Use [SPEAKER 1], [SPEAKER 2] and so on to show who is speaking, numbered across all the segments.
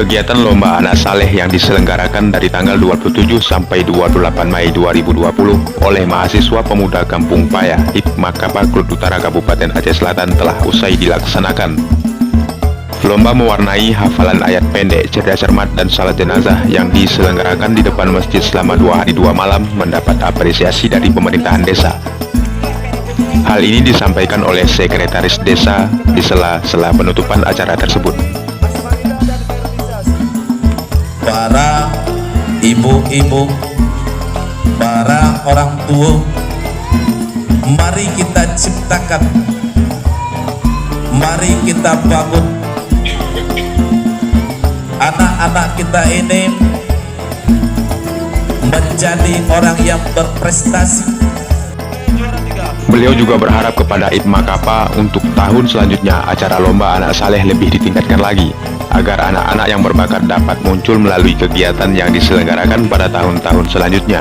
[SPEAKER 1] Kegiatan Lomba Anak Saleh yang diselenggarakan dari tanggal 27 sampai 28 Mei 2020 oleh mahasiswa pemuda Kampung Paya, Hikmah Kapa, Klut Utara, Kabupaten Aceh Selatan telah usai dilaksanakan. Lomba mewarnai hafalan ayat pendek, cerdas cermat, dan salat jenazah yang diselenggarakan di depan masjid selama 2 hari 2 malam mendapat apresiasi dari pemerintahan desa. Hal ini disampaikan oleh Sekretaris Desa di sela-sela penutupan acara tersebut.
[SPEAKER 2] Para ibu-ibu, para orang tua, mari kita ciptakan, mari kita bangun anak-anak kita ini menjadi orang yang berprestasi.
[SPEAKER 1] Beliau juga berharap kepada Hikmah Kapa untuk tahun selanjutnya acara Lomba Anak Saleh lebih ditingkatkan lagi, agar anak-anak yang berbakat dapat muncul melalui kegiatan yang diselenggarakan pada tahun-tahun selanjutnya.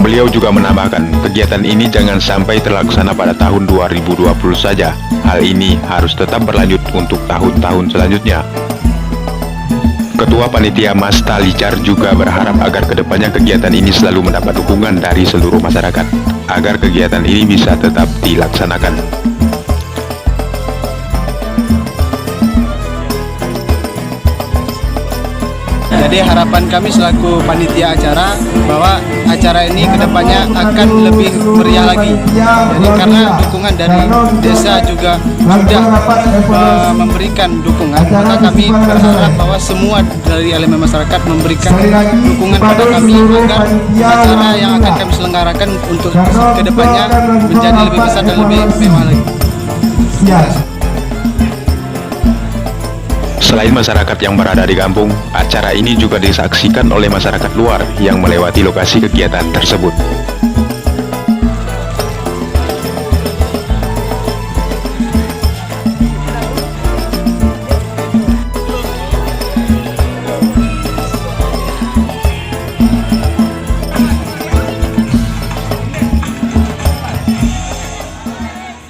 [SPEAKER 1] Beliau juga menambahkan, kegiatan ini jangan sampai terlaksana pada tahun 2020 saja. Hal ini harus tetap berlanjut untuk tahun-tahun selanjutnya. Ketua Panitia Mas Talicar juga berharap agar kedepannya kegiatan ini selalu mendapat dukungan dari seluruh masyarakat, agar kegiatan ini bisa tetap dilaksanakan.
[SPEAKER 3] Jadi harapan kami selaku panitia acara bahwa acara ini kedepannya akan lebih meriah lagi. Jadi karena dukungan dari desa juga sudah memberikan dukungan, maka kami berharap bahwa semua dari elemen masyarakat memberikan dukungan pada kami agar acara yang akan kami selenggarakan untuk kedepannya menjadi lebih besar dan lebih mewah lagi.
[SPEAKER 1] Selain masyarakat yang berada di kampung, acara ini juga disaksikan oleh masyarakat luar yang melewati lokasi kegiatan tersebut.